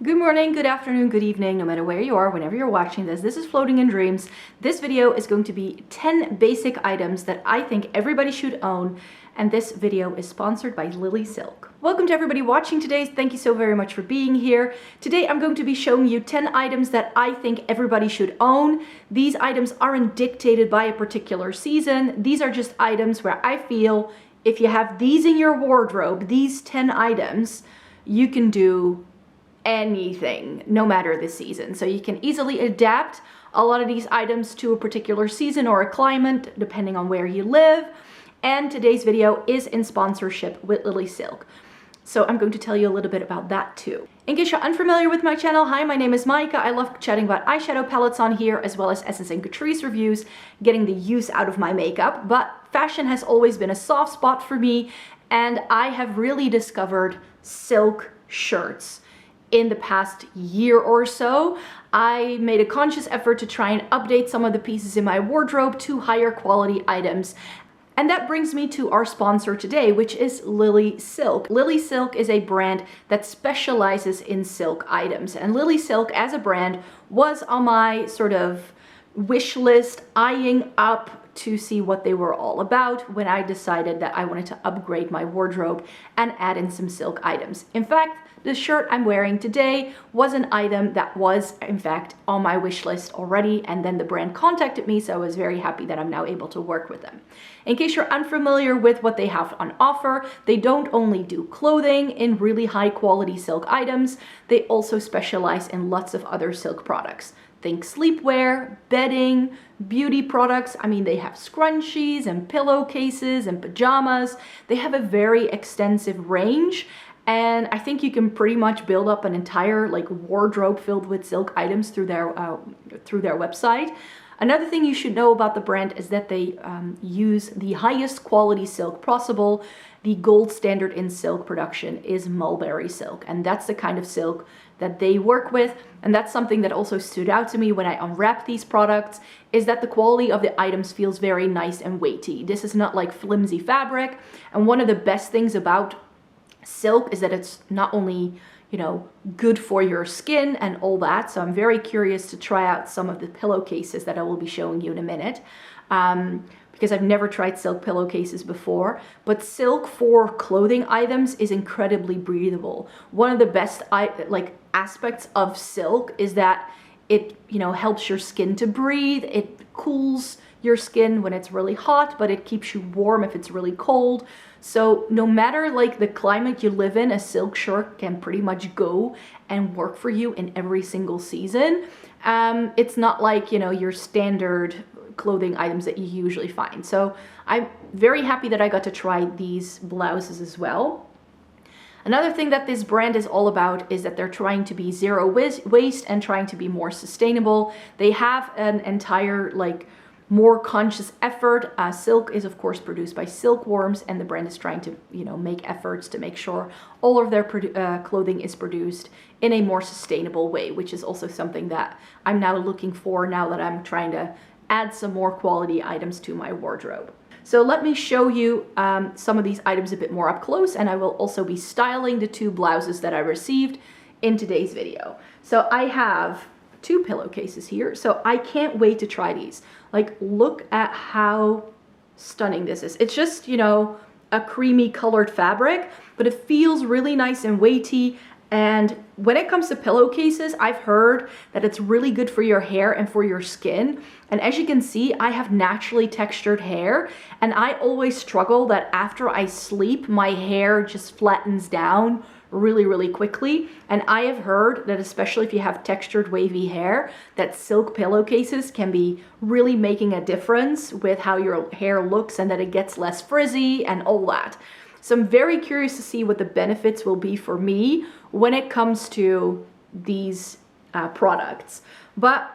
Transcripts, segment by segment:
Good morning, good afternoon, good evening, no matter where you are, whenever you're watching this. This is Floating in Dreams. This video is going to be 10 basic items that I think everybody should own, and this video is sponsored by LILYSILK. Welcome to everybody watching today. Thank you so very much for being here. Today I'm going to be showing you 10 items that I think everybody should own. These items aren't dictated by a particular season. These are just items where I feel if you have these in your wardrobe, these 10 items, you can do anything, no matter the season. So you can easily adapt a lot of these items to a particular season or a climate, depending on where you live. And today's video is in sponsorship with LILYSILK. So I'm going to tell you a little bit about that too. In case you're unfamiliar with my channel, hi, my name is Maika. I love chatting about eyeshadow palettes on here, as well as Essence and Catrice reviews, getting the use out of my makeup. But fashion has always been a soft spot for me, and I have really discovered silk shirts. In the past year or so, I made a conscious effort to try and update some of the pieces in my wardrobe to higher quality items. And that brings me to our sponsor today, which is LILYSILK. LILYSILK is a brand that specializes in silk items. And LILYSILK as a brand was on my sort of wish list, eyeing up to see what they were all about when I decided that I wanted to upgrade my wardrobe and add in some silk items. In fact, the shirt I'm wearing today was an item that was in fact on my wish list already, and then the brand contacted me, so I was very happy that I'm now able to work with them. In case you're unfamiliar with what they have on offer, they don't only do clothing in really high quality silk items, they also specialize in lots of other silk products. Think sleepwear, bedding, beauty products. I mean, they have scrunchies and pillowcases and pajamas. They have a very extensive range, and I think you can pretty much build up an entire like wardrobe filled with silk items through their website. Another thing you should know about the brand is that they use the highest quality silk possible. The gold standard in silk production is mulberry silk, and that's the kind of silk that they work with. And that's something that also stood out to me when I unwrapped these products, is that the quality of the items feels very nice and weighty. This is not like flimsy fabric. And one of the best things about silk is that it's not only, you know, good for your skin and all that. So I'm very curious to try out some of the pillowcases that I will be showing you in a minute. Because I've never tried silk pillowcases before, but silk for clothing items is incredibly breathable. One of the best aspects of silk is that it, you know, helps your skin to breathe. It cools your skin when it's really hot, but it keeps you warm if it's really cold. So no matter like the climate you live in, a silk shirt can pretty much go and work for you in every single season. It's not like, you know, your standard clothing items that you usually find. So I'm very happy that I got to try these blouses as well. Another thing that this brand is all about is that they're trying to be zero waste and trying to be more sustainable. They have an entire like more conscious effort. Silk is of course produced by silkworms, and the brand is trying to, you know, make efforts to make sure all of their clothing is produced in a more sustainable way, which is also something that I'm now looking for now that I'm trying to add some more quality items to my wardrobe. So let me show you some of these items a bit more up close, and I will also be styling the two blouses that I received in today's video. So I have two pillowcases here, so I can't wait to try these. Like, look at how stunning this is. It's just, you know, a creamy colored fabric, but it feels really nice and weighty. And when it comes to pillowcases, I've heard that it's really good for your hair and for your skin. And as you can see, I have naturally textured hair, and I always struggle that after I sleep, my hair just flattens down really, really quickly. And I have heard that especially if you have textured wavy hair, that silk pillowcases can be really making a difference with how your hair looks, and that it gets less frizzy and all that. So I'm very curious to see what the benefits will be for me when it comes to these products. But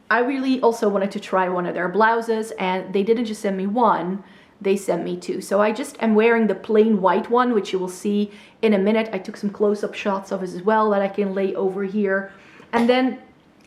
I really also wanted to try one of their blouses, and they didn't just send me one, they sent me two. So I just am wearing the plain white one, which you will see in a minute. I took some close-up shots of it as well that I can lay over here. And then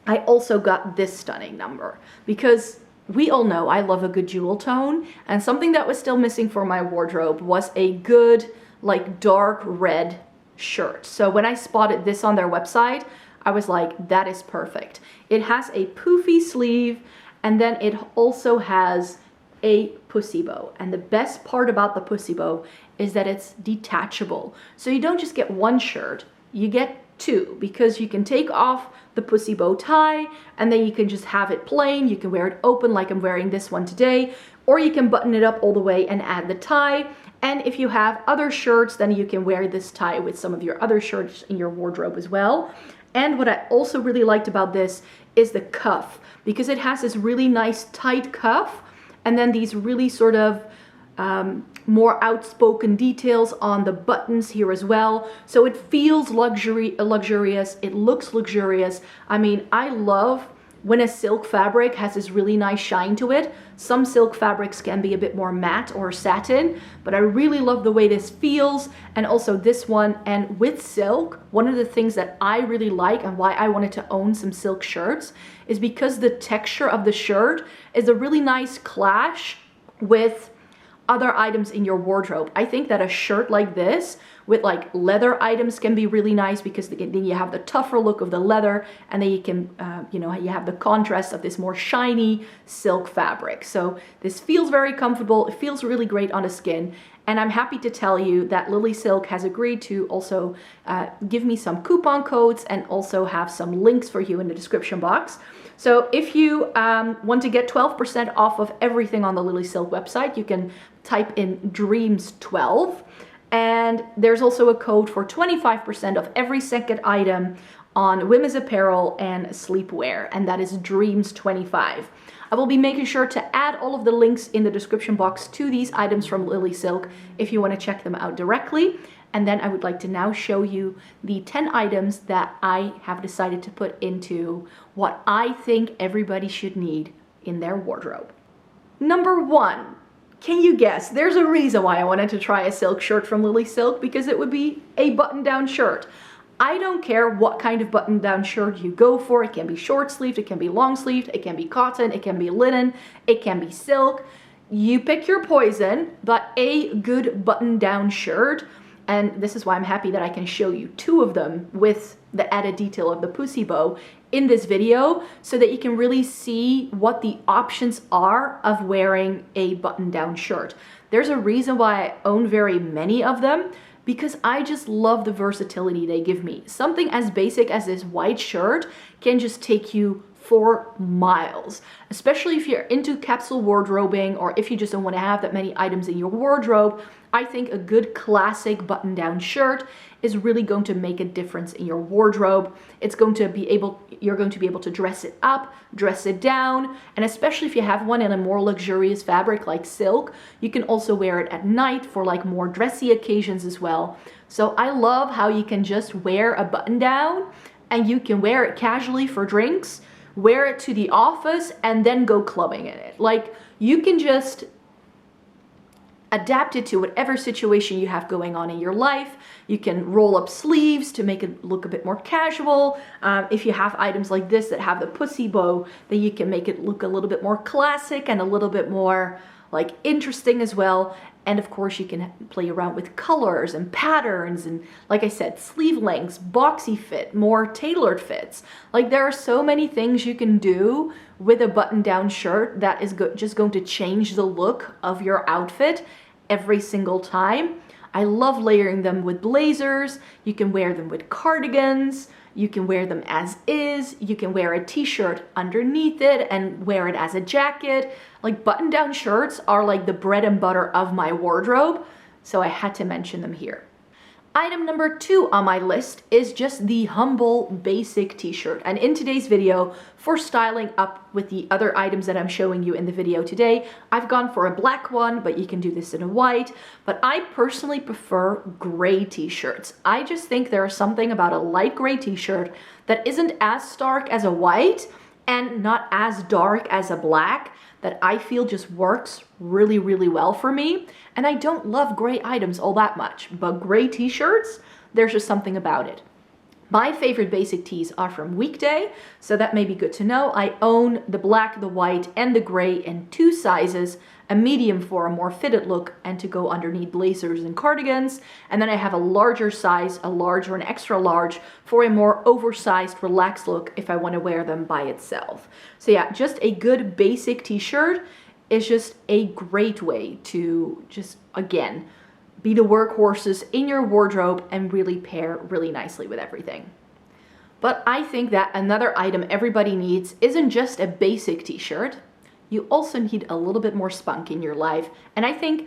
I also got this stunning number, because we all know I love a good jewel tone, and something that was still missing for my wardrobe was a good like dark red shirt. So when I spotted this on their website, I was like, that is perfect. It has a poofy sleeve, and then it also has a pussy bow. And the best part about the pussy bow is that it's detachable. So you don't just get one shirt, you get two, because you can take off the pussy bow tie and then you can just have it plain. You can wear it open like I'm wearing this one today, or you can button it up all the way and add the tie. And if you have other shirts, then you can wear this tie with some of your other shirts in your wardrobe as well. And what I also really liked about this is the cuff, because it has this really nice tight cuff and then these really sort of more outspoken details on the buttons here as well. So it feels luxurious, it looks luxurious. I mean, I love when a silk fabric has this really nice shine to it. Some silk fabrics can be a bit more matte or satin, but I really love the way this feels, and also this one. And with silk, one of the things that I really like and why I wanted to own some silk shirts is because the texture of the shirt is a really nice clash with other items in your wardrobe. I think that a shirt like this with like leather items can be really nice, because then you have the tougher look of the leather, and then you can, you know, you have the contrast of this more shiny silk fabric. So this feels very comfortable. It feels really great on the skin. And I'm happy to tell you that LILYSILK has agreed to also give me some coupon codes and also have some links for you in the description box. So if you want to get 12% off of everything on the LILYSILK website, you can type in DREAMS12. And there's also a code for 25% of every second item on women's apparel and sleepwear, and that is DREAMS25. I will be making sure to add all of the links in the description box to these items from LILYSILK if you want to check them out directly. And then I would like to now show you the 10 items that I have decided to put into what I think everybody should need in their wardrobe. Number 1. Can you guess? There's a reason why I wanted to try a silk shirt from LILYSILK, because it would be a button-down shirt. I don't care what kind of button-down shirt you go for. It can be short-sleeved, it can be long-sleeved, it can be cotton, it can be linen, it can be silk. You pick your poison, but a good button-down shirt, and this is why I'm happy that I can show you 2 of them with the added detail of the pussy bow in this video, so that you can really see what the options are of wearing a button-down shirt. There's a reason why I own very many of them, because I just love the versatility they give me. Something as basic as this white shirt can just take you for miles, especially if you're into capsule wardrobing, or if you just don't want to have that many items in your wardrobe. I think a good classic button-down shirt is really going to make a difference in your wardrobe. You're going to be able to dress it up, dress it down, and especially if you have one in a more luxurious fabric like silk, you can also wear it at night for like more dressy occasions as well. So I love how you can just wear a button-down and you can wear it casually for drinks, wear it to the office, and then go clubbing in it. Like, you can just adapt it to whatever situation you have going on in your life. You can roll up sleeves to make it look a bit more casual. If you have items like this that have the pussy bow, then you can make it look a little bit more classic and a little bit more like interesting as well. And of course you can play around with colors and patterns and, like I said, sleeve lengths, boxy fit, more tailored fits. Like, there are so many things you can do with a button-down shirt that is just going to change the look of your outfit every single time. I love layering them with blazers. You can wear them with cardigans. You can wear them as is. You can wear a t-shirt underneath it and wear it as a jacket. Like, button-down shirts are like the bread and butter of my wardrobe, so I had to mention them here. Item number 2 on my list is just the humble basic t-shirt. And in today's video, for styling up with the other items that I'm showing you in the video today, I've gone for a black one, but you can do this in a white. But I personally prefer gray t-shirts. I just think there is something about a light gray t-shirt that isn't as stark as a white and not as dark as a black, that I feel just works really, really well for me. And I don't love gray items all that much, but gray t-shirts, there's just something about it. My favorite basic tees are from Weekday, so that may be good to know. I own the black, the white, and the gray in 2 sizes, a medium for a more fitted look and to go underneath blazers and cardigans. And then I have a larger size, a large or an extra large, for a more oversized, relaxed look if I want to wear them by itself. So yeah, just a good basic t-shirt is just a great way to just, again, be the workhorses in your wardrobe and really pair really nicely with everything. But I think that another item everybody needs isn't just a basic t-shirt. You also need a little bit more spunk in your life. And I think,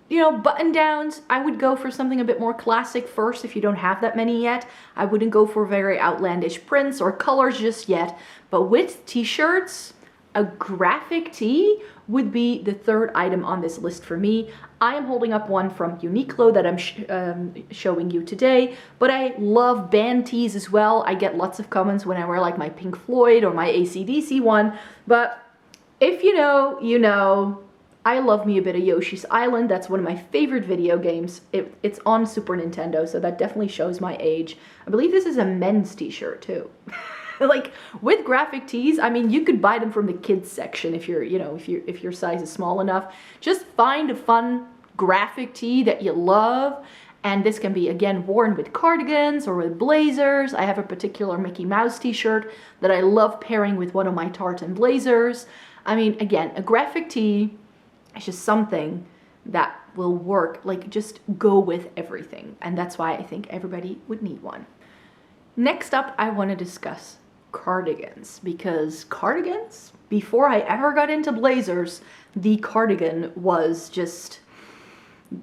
you know, button downs, I would go for something a bit more classic first if you don't have that many yet. I wouldn't go for very outlandish prints or colors just yet. But with t-shirts, a graphic tee would be the 3rd item on this list for me. I am holding up one from Uniqlo that I'm showing you today, but I love band tees as well. I get lots of comments when I wear like my Pink Floyd or my AC/DC one, but if you know, you know. I love me a bit of Yoshi's Island. That's one of my favorite video games. It's on Super Nintendo, so that definitely shows my age. I believe this is a men's t-shirt too. Like with graphic tees, I mean, you could buy them from the kids section if you're, you know, if your size is small enough. Just find a fun graphic tee that you love. And this can be, again, worn with cardigans or with blazers. I have a particular Mickey Mouse t-shirt that I love pairing with one of my tartan blazers. I mean, again, a graphic tee is just something that will work, like just go with everything. And that's why I think everybody would need one. Next up, I want to discuss cardigans, because cardigans, before I ever got into blazers, the cardigan was just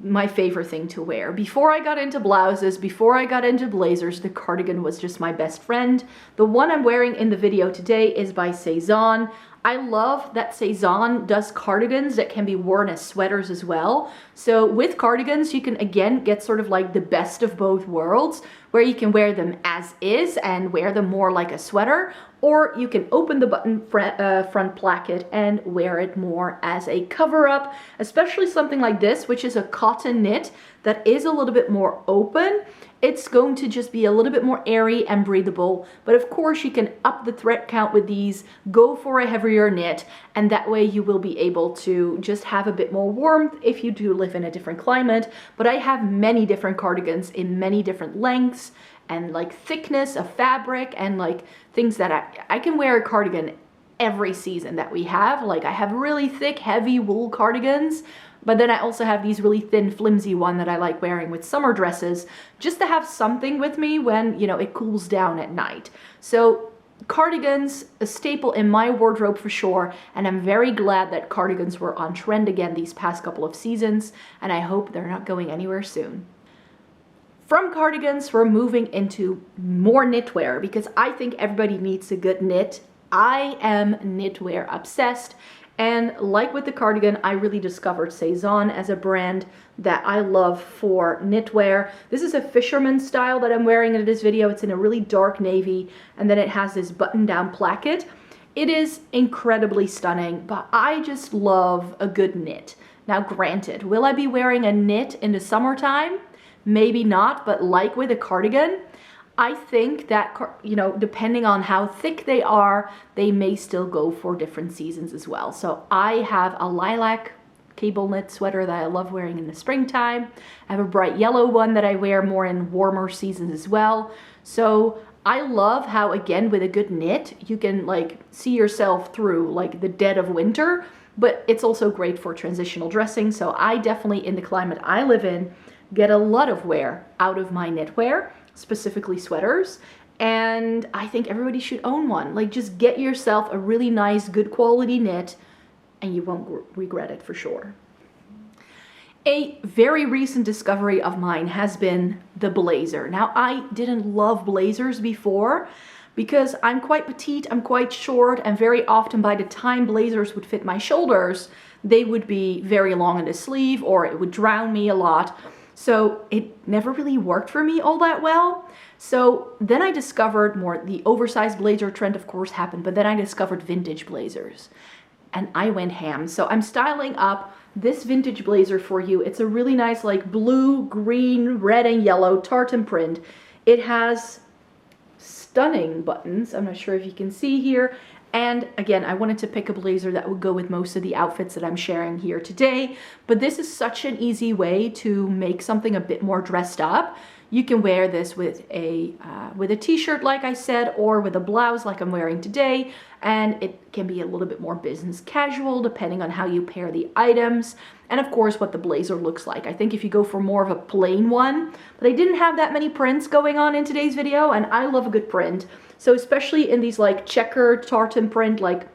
my favorite thing to wear. Before I got into blouses, before I got into blazers, the cardigan was just my best friend. The one I'm wearing in the video today is by Satin. I love that Satin does cardigans that can be worn as sweaters as well. So with cardigans, you can again get sort of like the best of both worlds, where you can wear them as is and wear them more like a sweater, or you can open the button front placket and wear it more as a cover up, especially something like this, which is a cotton knit that is a little bit more open. It's going to just be a little bit more airy and breathable, but of course you can up the thread count with these, go for a heavier knit, and that way you will be able to just have a bit more warmth if you do live in a different climate. But I have many different cardigans in many different lengths and like thickness of fabric, and like things that I can wear a cardigan every season that we have. Like I have really thick, heavy wool cardigans, but then I also have these really thin, flimsy one that I like wearing with summer dresses, just to have something with me when, you know, it cools down at night. So cardigans, a staple in my wardrobe for sure, and I'm very glad that cardigans were on trend again these past couple of seasons, and I hope they're not going anywhere soon. From cardigans, we're moving into more knitwear, because I think everybody needs a good knit. I am knitwear obsessed. And like with the cardigan, I really discovered Satin as a brand that I love for knitwear. This is a fisherman style that I'm wearing in this video. It's in a really dark navy, and then it has this button-down placket. It is incredibly stunning, but I just love a good knit. Now granted, will I be wearing a knit in the summertime? Maybe not, but like with a cardigan, I think that, you know, depending on how thick they are, they may still go for different seasons as well. So I have a lilac cable knit sweater that I love wearing in the springtime. I have a bright yellow one that I wear more in warmer seasons as well. So I love how, again, with a good knit, you can like see yourself through like the dead of winter, but it's also great for transitional dressing. So I definitely, in the climate I live in, get a lot of wear out of my knitwear, specifically sweaters, and I think everybody should own one. Like, just get yourself a really nice, good quality knit, and you won't regret it for sure. A very recent discovery of mine has been the blazer. Now, I didn't love blazers before because I'm quite petite, I'm quite short, and very often by the time blazers would fit my shoulders, they would be very long in the sleeve, or it would drown me a lot. So it never really worked for me all that well. So then I discovered the oversized blazer trend, of course, happened, but then I discovered vintage blazers and I went ham. So I'm styling up this vintage blazer for you. It's a really nice like blue, green, red, and yellow tartan print. It has stunning buttons. I'm not sure if you can see here. And again, I wanted to pick a blazer that would go with most of the outfits that I'm sharing here today. But this is such an easy way to make something a bit more dressed up. You can wear this with a t-shirt, like I said, or with a blouse like I'm wearing today. And it can be a little bit more business casual depending on how you pair the items. And of course, what the blazer looks like. I think if you go for more of a plain one, but I didn't have that many prints going on in today's video, and I love a good print. So especially in these like checkered tartan print, like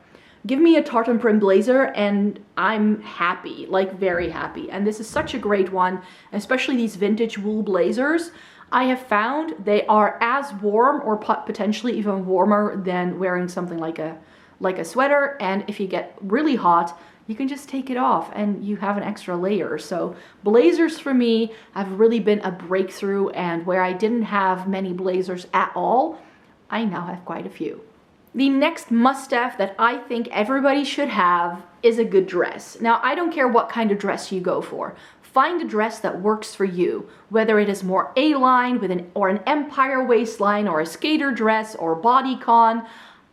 give me a tartan print blazer and I'm happy, like very happy. And this is such a great one, especially these vintage wool blazers. I have found they are as warm or potentially even warmer than wearing something like a sweater. And if you get really hot, you can just take it off and you have an extra layer. So blazers for me have really been a breakthrough, and where I didn't have many blazers at all, I now have quite a few. The next must-have that I think everybody should have is a good dress. Now, I don't care what kind of dress you go for. Find a dress that works for you, whether it is more A-line with an empire waistline, or a skater dress, or bodycon.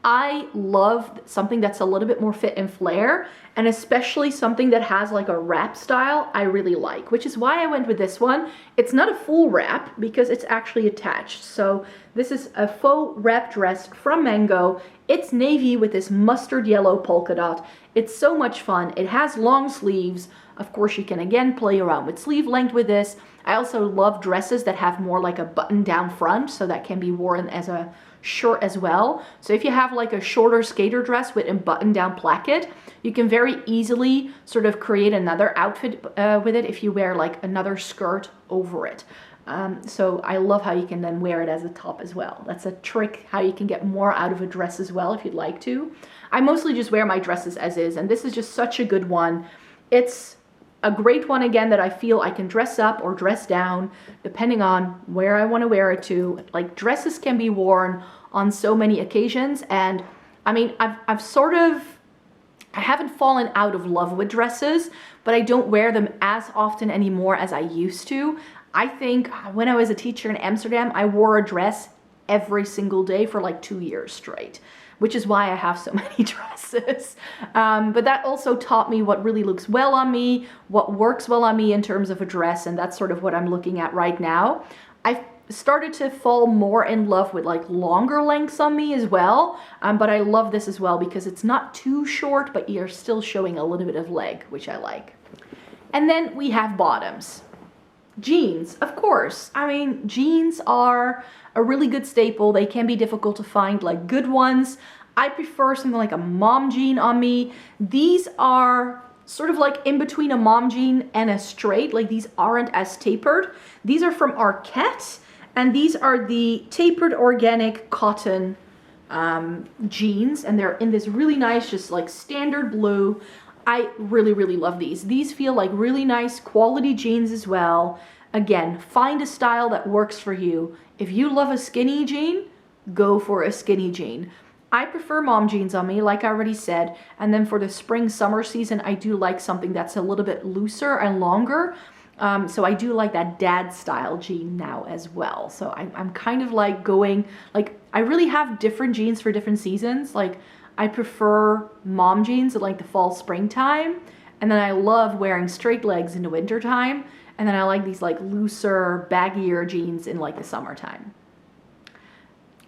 I love something that's a little bit more fit and flare, and especially something that has like a wrap style I really like, which is why I went with this one. It's not a full wrap because it's actually attached. So this is a faux wrap dress from Mango. It's navy with this mustard yellow polka dot. It's so much fun. It has long sleeves. Of course, you can again play around with sleeve length with this. I also love dresses that have more like a button down front, so that can be worn as a shirt as well. So if you have like a shorter skater dress with a button down placket, you can very easily sort of create another outfit with it if you wear like another skirt over it. So I love how you can then wear it as a top as well. That's a trick how you can get more out of a dress as well if you'd like to. I mostly just wear my dresses as is, and this is just such a good one. It's a great one, again, that I feel I can dress up or dress down depending on where I want to wear it to. Like, dresses can be worn on so many occasions, and I mean, I haven't fallen out of love with dresses, but I don't wear them as often anymore as I used to. I think when I was a teacher in Amsterdam, I wore a dress every single day for like 2 years straight, which is why I have so many dresses. But that also taught me what really looks well on me, what works well on me in terms of a dress, and that's sort of what I'm looking at right now. I've started to fall more in love with like longer lengths on me as well, but I love this as well because it's not too short, but you're still showing a little bit of leg, which I like. And then we have bottoms. Jeans, of course. I mean, jeans are a really good staple. They can be difficult to find like good ones. I prefer something like a mom jean on me. These are sort of like in between a mom jean and a straight. Like, these aren't as tapered. These are from Arket, and these are the tapered organic cotton jeans, and they're in this really nice, just like standard blue. I really, really love these. These feel like really nice quality jeans as well. Again, find a style that works for you. If you love a skinny jean, go for a skinny jean. I prefer mom jeans on me, like I already said. And then for the spring summer season, I do like something that's a little bit looser and longer. So I do like that dad style jean now as well. So I'm kind of like going, like, I really have different jeans for different seasons. Like, I prefer mom jeans at like the fall, springtime. And then I love wearing straight legs in the wintertime. And then I like these like looser, baggier jeans in like the summertime.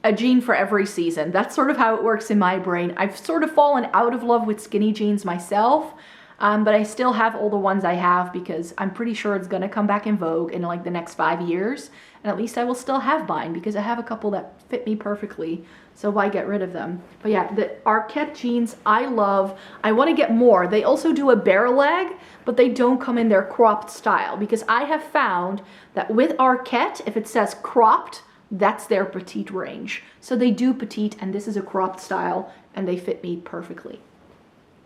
A jean for every season. That's sort of how it works in my brain. I've sort of fallen out of love with skinny jeans myself. But I still have all the ones I have because I'm pretty sure it's going to come back in vogue in like the next 5 years. And at least I will still have mine because I have a couple that fit me perfectly. So why get rid of them? But yeah, the Arket jeans I love. I want to get more. They also do a bare leg, but they don't come in their cropped style, because I have found that with Arket, if it says cropped, that's their petite range. So they do petite, and this is a cropped style, and they fit me perfectly.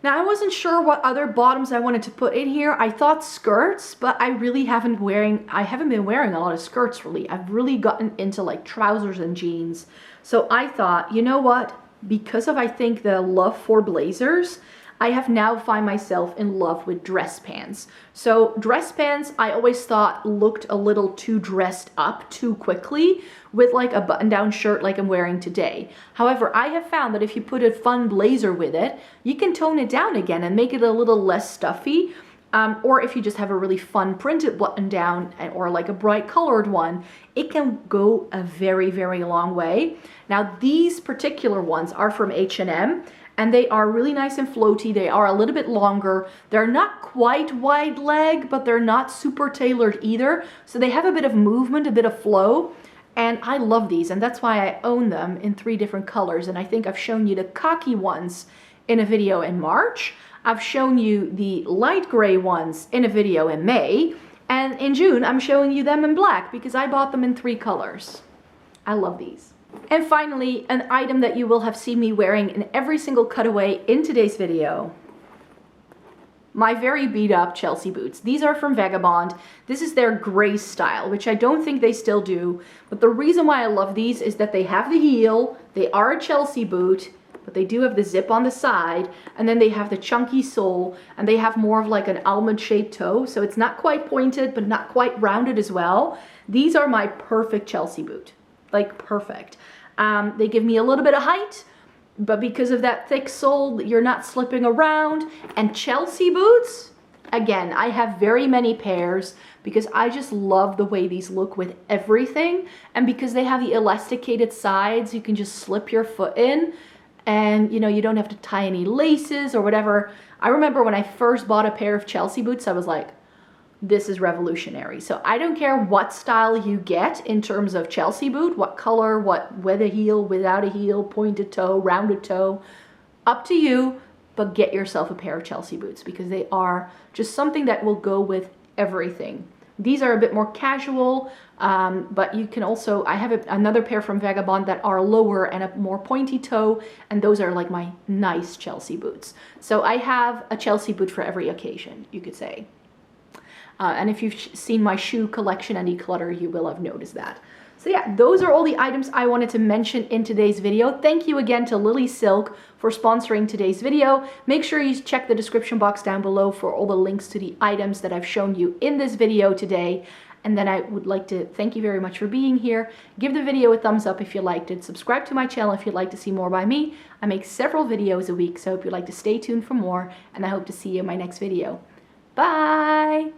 Now, I wasn't sure what other bottoms I wanted to put in here. I thought skirts, but I really haven't been wearing a lot of skirts really. I've really gotten into like trousers and jeans. So I thought, you know what? Because of, I think, the love for blazers, I have now find myself in love with dress pants. So dress pants, I always thought looked a little too dressed up too quickly with like a button-down shirt like I'm wearing today. However, I have found that if you put a fun blazer with it, you can tone it down again and make it a little less stuffy. Or if you just have a really fun printed button down or like a bright colored one, it can go a very, very long way. Now these particular ones are from H&M. And they are really nice and floaty. They are a little bit longer. They're not quite wide leg, but they're not super tailored either. So they have a bit of movement, a bit of flow. And I love these, and that's why I own them in 3 different colors. And I think I've shown you the khaki ones in a video in March. I've shown you the light gray ones in a video in May. And in June, I'm showing you them in black because I bought them in 3 colors. I love these. And finally, an item that you will have seen me wearing in every single cutaway in today's video. My very beat up Chelsea boots. These are from Vagabond. This is their gray style, which I don't think they still do. But the reason why I love these is that they have the heel, they are a Chelsea boot, but they do have the zip on the side, and then they have the chunky sole, and they have more of like an almond shaped toe. So it's not quite pointed, but not quite rounded as well. These are my perfect Chelsea boot. Like perfect. They give me a little bit of height, but because of that thick sole, you're not slipping around. And Chelsea boots, again, I have very many pairs because I just love the way these look with everything. And because they have the elasticated sides, you can just slip your foot in and you know, you don't have to tie any laces or whatever. I remember when I first bought a pair of Chelsea boots, I was like, this is revolutionary. So I don't care what style you get in terms of Chelsea boot, what color, what, with a heel, without a heel, pointed toe, rounded toe, up to you, but get yourself a pair of Chelsea boots because they are just something that will go with everything. These are a bit more casual, but you can also, I have another pair from Vagabond that are lower and a more pointy toe, and those are like my nice Chelsea boots. So I have a Chelsea boot for every occasion, you could say. And if you've seen my shoe collection and declutter, you will have noticed that. So yeah, those are all the items I wanted to mention in today's video. Thank you again to LILYSILK for sponsoring today's video. Make sure you check the description box down below for all the links to the items that I've shown you in this video today. And then I would like to thank you very much for being here. Give the video a thumbs up if you liked it. Subscribe to my channel if you'd like to see more by me. I make several videos a week, so I hope you'd like to stay tuned for more. And I hope to see you in my next video. Bye!